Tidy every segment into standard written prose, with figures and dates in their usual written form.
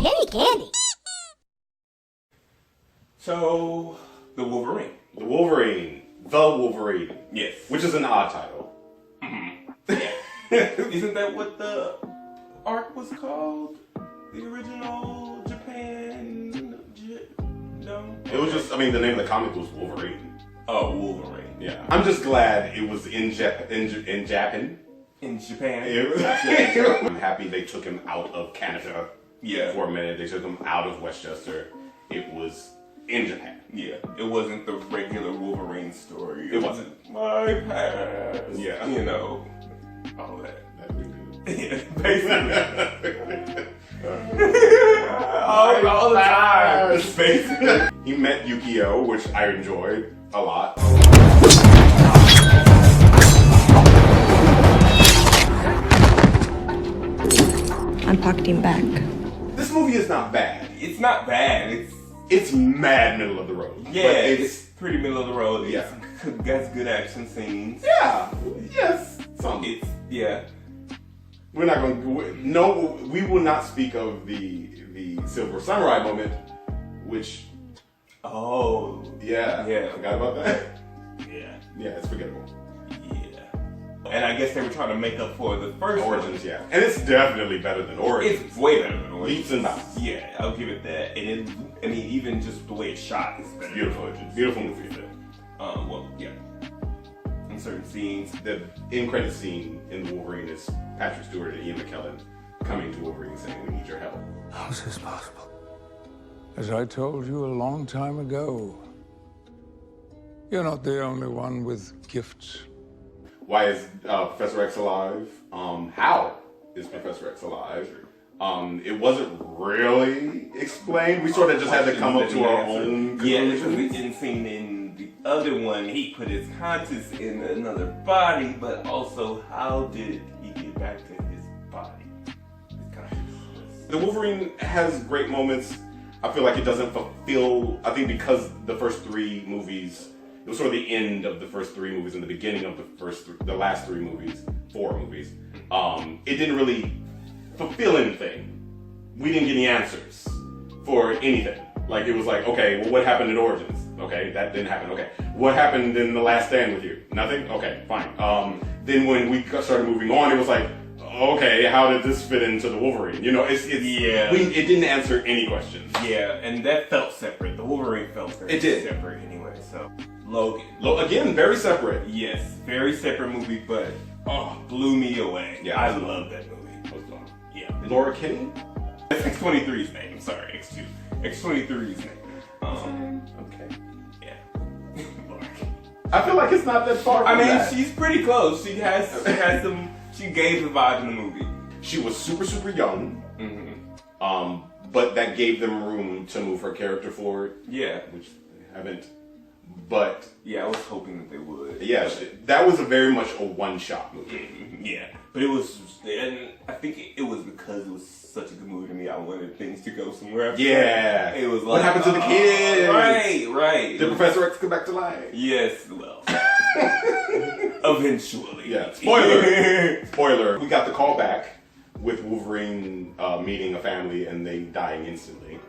penny candy. So, the Wolverine. The Wolverine. The Wolverine. Yes. Which is an odd title. Yeah. Isn't that what the arc was called? The original Japan? No? It was just, I mean, the name of the comic was Wolverine. Oh, Wolverine. Yeah. I'm just glad it was in Japan. In Japan? I'm happy they took him out of Canada for a minute. They took him out of Westchester. It was in Japan. Yeah. It wasn't the regular Wolverine story. It wasn't. My past. Yeah. You know, all that. Yeah, basically. all the time. Basically. He met Yukio, which I enjoyed a lot. I packed him back. This movie is not bad. It's not bad. It's mad middle of the road. Yeah, but it's pretty middle of the road. Yeah. It has good action scenes. Yeah. Yes. Some. Yeah. We're not going to. No, we will not speak of the Silver Samurai moment, which. Oh. Yeah. Yeah. Forgot about that. Yeah. Yeah, it's forgettable. Yeah. And I guess they were trying to make up for the first Origins, yeah. And it's definitely better than Origins. It's way better than Origins. Leaps and bounds. Yeah, I'll give it that. And I mean, even just the way it's shot is better. Beautiful. Than Origins. Beautiful movie. Well, yeah. In certain scenes. The end credit scene in the Wolverine is Patrick Stewart and Ian McKellen coming to Wolverine saying, "We need your help." How is this possible? As I told you a long time ago, you're not the only one with gifts. Why is Professor X alive? How is Professor X alive? It wasn't really explained. We sort of just had to come up to our own conclusions. Yeah, because we didn't see in the other one, he put his conscience in another body, but also how did he get back to his body? His consciousness. The Wolverine has great moments. I feel like it doesn't fulfill, I think because the first three movies, it was sort of the end of the first three movies and the beginning of the last three movies, four movies. It didn't really fulfill anything. We didn't get any answers for anything. Like, it was like, okay, well, what happened in Origins? Okay, that didn't happen. Okay, what happened in The Last Stand with you? Nothing? Okay, fine. Then when we started moving on, it was like, okay, how did this fit into the Wolverine? You know, it didn't answer any questions. Yeah, and that felt separate. The Wolverine felt very separate anyway, so. Logan. Again, very separate. Yes, very separate movie, but blew me away. Yeah, I love that movie. Yeah. Laura Kinney? That's X-23's name. I'm sorry, X2. X-23's name. Okay. Yeah. Laura Kinney. I feel like it's not that far from that. She's pretty close. She gave the vibe in the movie. She was super, super young. But that gave them room to move her character forward. Yeah. Which they haven't. But yeah, I was hoping that they would. Yeah, that was very much a one-shot movie. Yeah, but it was, and I think it was because it was such a good movie to me. I wanted things to go somewhere. Yeah, it was like, what happened to the kids? Right. Did Professor X come back to life? Yes, well, eventually. Yeah. Spoiler. We got the call back with Wolverine meeting a family and they dying instantly.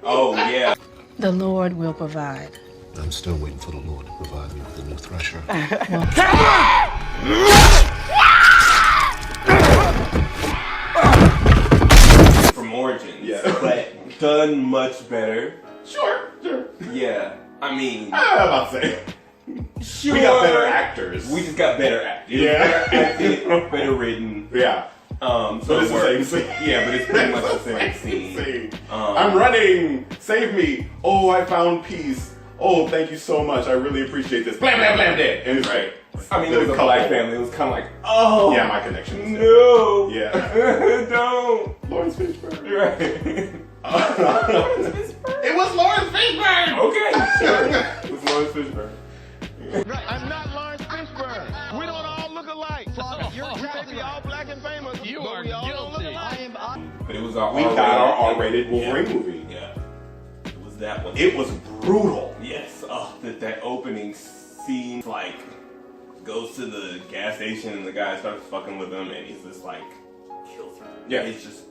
Oh yeah. The Lord will provide. I'm still waiting for the Lord to provide me with a new thresher. From Origins, but done much better. Sure. Yeah, I mean, I'm about to say. Sure. We got better actors. We just got better actors. Yeah. Better acted, better written. Yeah. So it's the same scene. Yeah, but it's pretty much the same scene. I'm running! Save me! Oh, I found peace. Oh, thank you so much. I really appreciate this. Blam, blam, blam, dead. And it's right. I mean, it was a black family. It was kind of like, oh. Yeah, my connection was no. Yeah. Don't. Lawrence Fishburne. Right. Lawrence Fishburne. It was Lawrence Fishburne! Okay, sure. It was Lawrence Fishburne. I'm not Lawrence Fishburne. We don't all look alike. You're crazy, all black and famous. You are guilty. But it was our we got our R-rated Wolverine movie. Yeah. It was that one. It was brutal. Yes. Oh, that opening scene, like, goes to the gas station and the guy starts fucking with him and he's just like, kills her. Yeah. It's just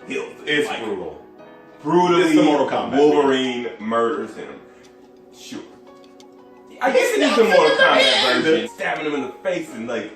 kills him. It's like, brutal. Brutally, It's the Mortal Kombat Wolverine murders him. Sure. I guess it is the Mortal Kombat version. Stabbing him in the face and like,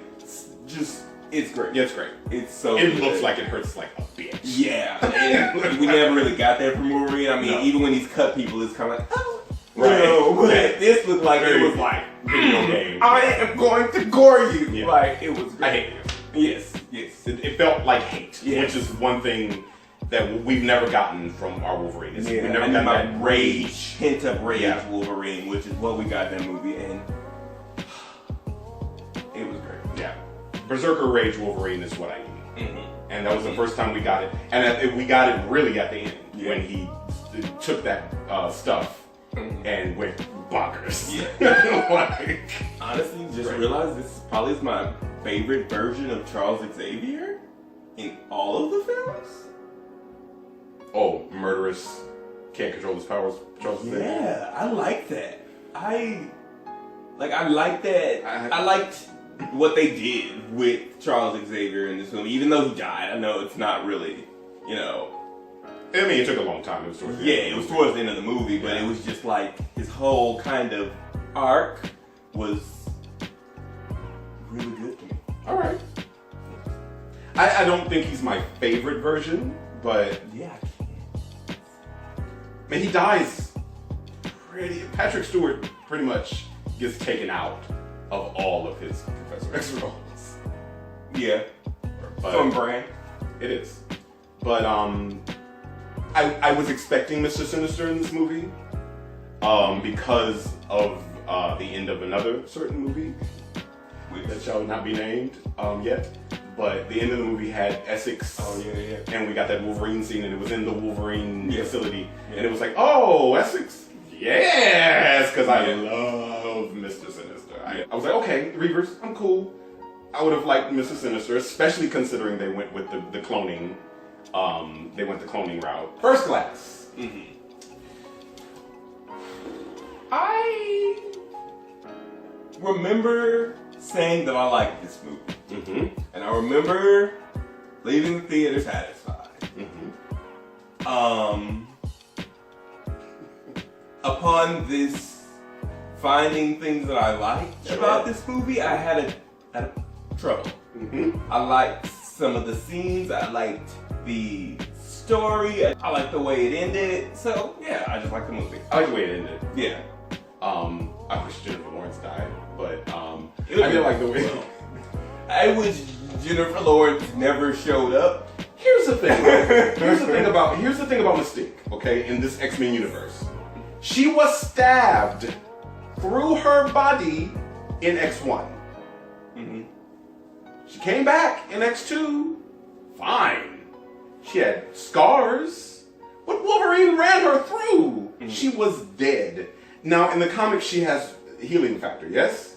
just, it's great. Yeah, it's great. It's so It good. looks like it hurts like a bitch. Yeah, and we never really got that from Wolverine. I mean, No. even when he's cut people, it's kind of like, oh, Right. no. But Yeah. this looked like Very it was like, video game. I am going to gore you. Yeah. Like, it was great. I hate it. Yes, yes. It felt like hate, Yeah. which is one thing that we've never gotten from our Wolverine. We've never and gotten my that rage. hint of rage Yeah. Wolverine, which is what we got in that movie, and it was great. Yeah. Berserker Rage Wolverine is what I need. Mm-hmm. And that was the first time we got it. And we got it really at the end Yeah. when he took that stuff Mhm. and went bonkers. Yeah. Like, Honestly, just Right. realized this probably is my favorite version of Charles Xavier in all of the films. oh, murderous, can't control his powers. Charles Xavier. Yeah, I like that. I like that. I liked what they did with Charles Xavier in this film, even though he died. I know it's not really, you know. I mean, it took a long time. It was towards the Yeah, end it of was the towards the end of the movie, but Yeah. it was just like his whole kind of arc was really good to me. All right. I don't think he's my favorite version, but Yeah, man, he dies pretty. Patrick Stewart pretty much gets taken out of all of his Professor X roles. yeah. But From Brand. it is. But I was expecting Mr. Sinister in this movie because of the end of another certain movie that shall not be named yet. But the end of the movie had Essex. Oh yeah. And we got that Wolverine scene, and it was in the Wolverine Yeah. facility, Yeah. and it was like, oh, Essex, yes, because I Yeah. love Mr. Sinister. I was like, okay, Reavers, I'm cool. I would have liked Mr. Sinister, especially considering they went with the cloning. They went the cloning route. First Class. Mm-hmm. I remember saying that I liked this movie. Mm-hmm. And I remember leaving the theater satisfied. Mm-hmm. Upon this finding things that I liked Sure. about this movie, I had a trouble. Mm-hmm. I liked some of the scenes, I liked the story, I liked the way it ended. So yeah, I just liked the movie. I like the way it ended. Yeah. I wish Jennifer Lawrence died, but It would've I did been like the way. well. I wish Jennifer Lawrence never showed up. Here's the thing. Here's the thing about Mystique. Okay, in this X-Men universe, she was stabbed through her body in X1. Mm-hmm. She came back in X2. Fine. She had scars, but Wolverine ran her through. Mhm. She was dead. Now in the comics, she has healing factor. Yes,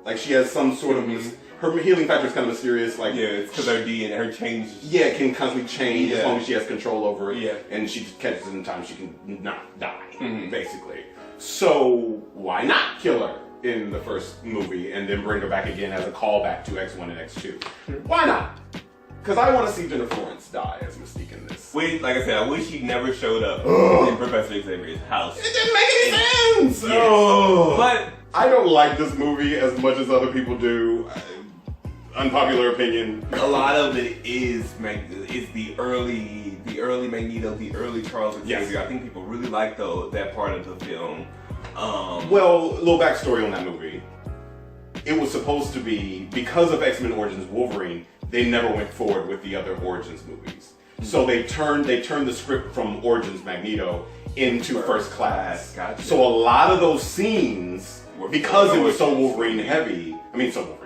like she has some sort of. Mhm. Her healing factor is kind of mysterious. Like Yeah, it's because her DNA, her changes. yeah, it can constantly change as Yeah. long as she has control over it. Yeah. And she catches it in time, she can not die, Mhm. basically. So why not kill her in the first movie and then bring her back again as a callback to X1 and X2? Why not? Because I want to see Jennifer Lawrence die as Mystique in this. Like I said, I wish he never showed up in Professor Xavier's house. It didn't make any sense! Yes. Oh. But I don't like this movie as much as other people do. Unpopular opinion. a lot of it is the early Magneto, the early Charles Xavier. Yes. I think people really like that part of the film. Well, a little backstory on that movie. It was supposed to be, because of X-Men Origins Wolverine, they never went forward with the other Origins movies. So they turned the script from Origins Magneto into First Class. Gotcha. So a lot of those scenes, Were because it was so Origins. Wolverine heavy,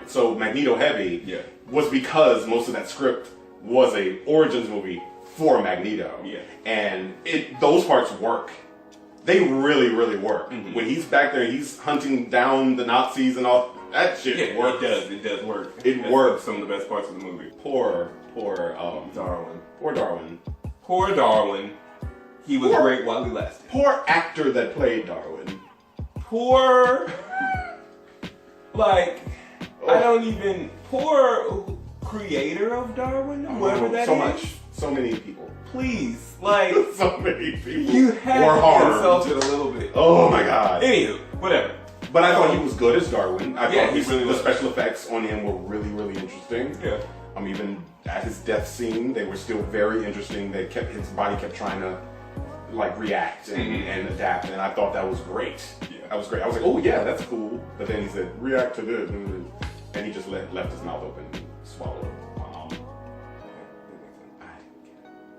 so Magneto heavy, Yeah. was because most of that script was a Origins movie for Magneto. Yeah. And those parts work. They really, really work. Mhm. When he's back there, he's hunting down the Nazis and all that shit. Yeah, works. it does work. It That's works. Some of the best parts of the movie. Poor Darwin. Darwin. Poor Darwin. He was Poor- great while he lasted. Poor actor that played Darwin. Poor, like, I don't even, poor creator of Darwin, whoever that so is. much. So many people. Please, like, So many people. you have were to harmed. insult it a little bit. Oh my god. Anywho, whatever. But I thought he was good as Darwin. I Yeah, thought he really the was. special effects on him were really, really interesting. Yeah. Even at his death scene, they were still very interesting. His body kept trying to like react and adapt, and I thought that was great. Yeah. That was great. I was like, oh yeah, that's cool. But then he said, react to this, and he just left his mouth open and swallowed it.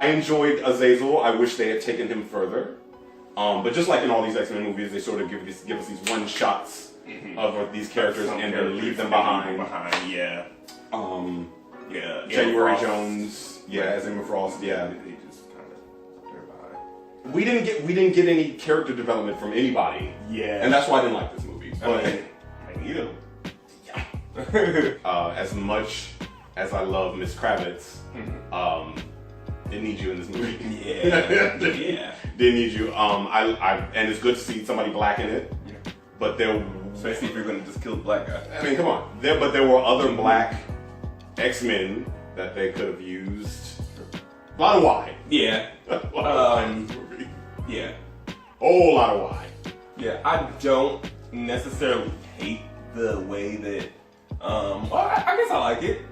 I enjoyed Azazel. I wish they had taken him further. But just like in all these X-Men movies, they sort of give us these one shots of these characters and then leave them behind. Yeah. Yeah. January Frost. Jones. Yeah, as Emma Frost. Yeah. They just kind of they're behind. We didn't get any character development from anybody. Yeah. And that's why I didn't like this movie. But Magneto. as much as I love Miss Kravitz, didn't need you in this movie. Yeah. Yeah. Didn't need you. And it's good to see somebody black in it. Yeah. But there, Especially if you're gonna just kill the black guy. I mean, come on. But there were other black X-Men that they could have used. A lot of why. Yeah. A lot of why. Yeah. Whole lot of why. Yeah. I don't necessarily hate the way that. Well, I guess I like it.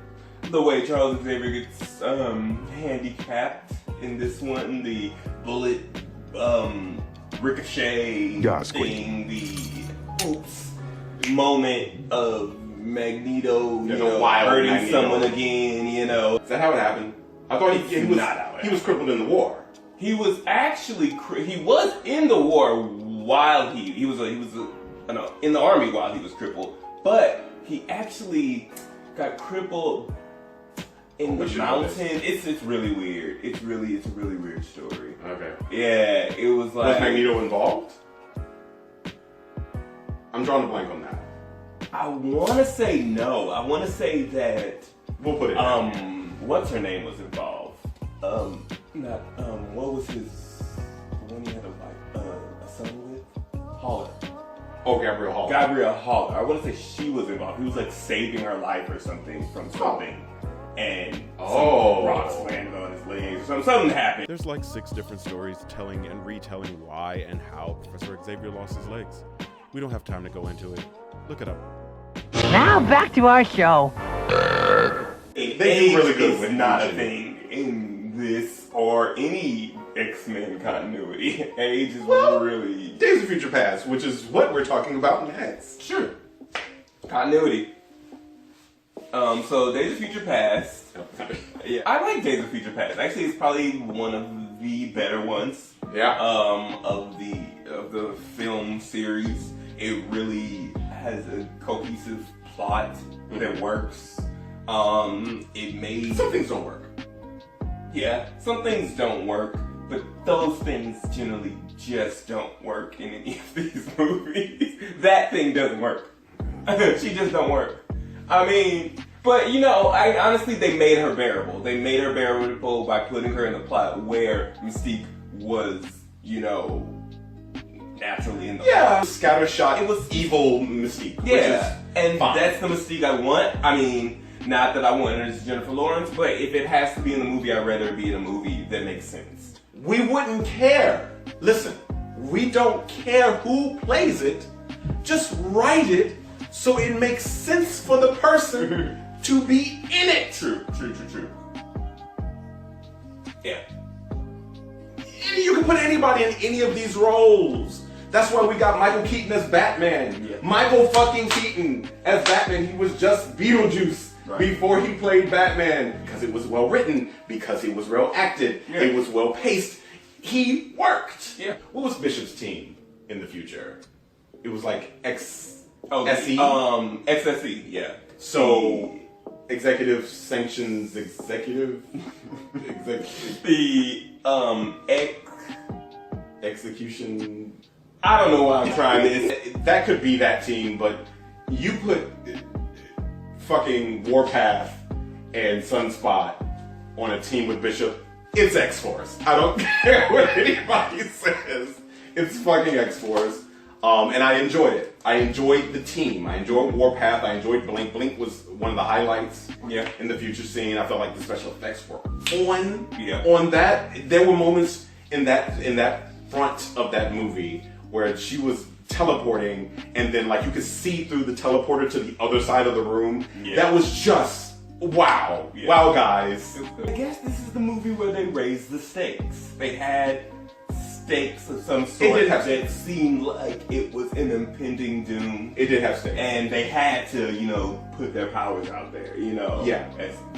The way Charles Xavier gets handicapped in this one, the bullet ricochet thing, the oops moment of Magneto, There's a wild hurting Magneto. someone again, Is that how it happened? I thought he was crippled in the war. He was actually he was in the war while he was in the army while he was crippled, but he actually got crippled in the mountain. It's really weird. It's a really weird story. Okay. Yeah, it was like. Was Magneto involved? I'm drawing a blank on that. I want to say no. I want to say that. We'll put it. What's her name was involved? What was his? The one he had a son with? Haller. Oh, Gabrielle Haller. Gabrielle Haller. I want to say she was involved. He was like saving her life or something from something. And some rocks landed on his legs. Something happened. There's like 6 different stories telling and retelling why and how Professor Xavier lost his legs. We don't have time to go into it. Look it up. Now back to our show. They do really good is with not a aging. thing in this or any X-Men continuity. Age is really Days of Future Past, which is what we're talking about next. sure. Continuity. So Days of Future Past. Yeah, I like Days of Future Past. Actually, it's probably one of the better ones. Yeah. Of the film series. It really has a cohesive plot that works. It made Some things don't work. Yeah, some things don't work, but those things generally just don't work in any of these movies. That thing doesn't work. She just don't work. I mean, but I honestly, they made her bearable. They made her bearable by putting her in the plot where Mystique was, naturally in the plot. Scattershot. It was evil Mystique. Which Yeah, is and fine. that's the Mystique I want. I mean, not that I want her as Jennifer Lawrence, but if it has to be in the movie, I'd rather it be in a movie that makes sense. We wouldn't care. Listen, we don't care who plays it. Just write it so it makes sense for the person to be in it. True. Yeah. You can put anybody in any of these roles. That's why we got Michael Keaton as Batman. Yeah. Michael fucking Keaton as Batman. He was just Beetlejuice before he played Batman. Because it was well written. Because it was well acted. Yeah. It was well paced. He worked. Yeah. What was Bishop's team in the future? It was like SE. XSE, yeah. So, executive sanctions, execution. I don't know why I'm trying this. That could be that team, but you put fucking Warpath and Sunspot on a team with Bishop, it's X-Force. I don't care what anybody says. It's fucking X-Force. And I enjoyed it. I enjoyed the team. I enjoyed Warpath. I enjoyed Blink. Blink was one of the highlights in the future scene. I felt like the special effects were on that. There were moments in that front of that movie where she was teleporting and then like you could see through the teleporter to the other side of the room. That was just wow. Wow, guys. I guess this is the movie where they raised the stakes. They had stakes of some sort. It did have that seemed like it was an impending doom. It did have stakes. And they had to, put their powers out there, Yeah.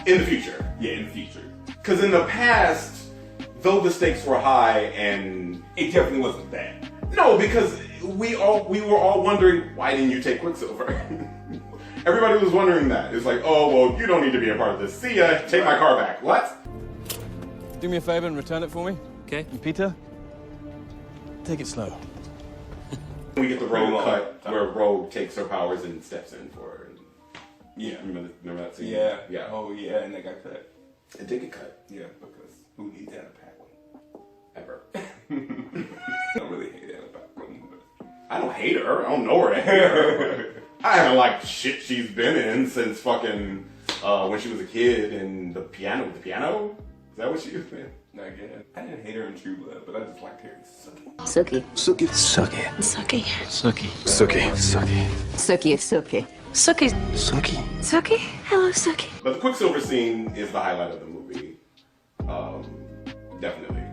In the future. Yeah, in the future. Because in the past, though the stakes were high and... It definitely wasn't that. No, because we were all wondering, why didn't you take Quicksilver? Everybody was wondering that. It's like, oh, well, you don't need to be a part of this. See ya, take my car back. What? Do me a favor and return it for me. Okay. And Peter, take it slow. We get the Rogue cut where Rogue takes her powers and steps in for her. Yeah. Remember that scene? Yeah. Yeah. Oh, yeah, and they got cut. It did get cut. Yeah, because who needs Anna Paquin? Ever. I don't really hate Anna Paquin, but... I don't hate her. I don't know her to hate her. I haven't liked shit she's been in since fucking when she was a kid in the piano. The piano? Is that what she was in? I guess. I didn't hate her in True Blood, but I just liked her in Sucky. Sucky. Suki. Sucky. Suki. Sucky. Suki. Suki. Sucky. Sucky. Suki. Suki. Sucky. Hello, Sucky. But the Quicksilver scene is the highlight of the movie. Definitely.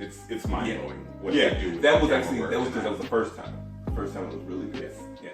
It's mind blowing. What they do with that was the actually camera that was work. because that was the first time. The first time it was really good. Yeah.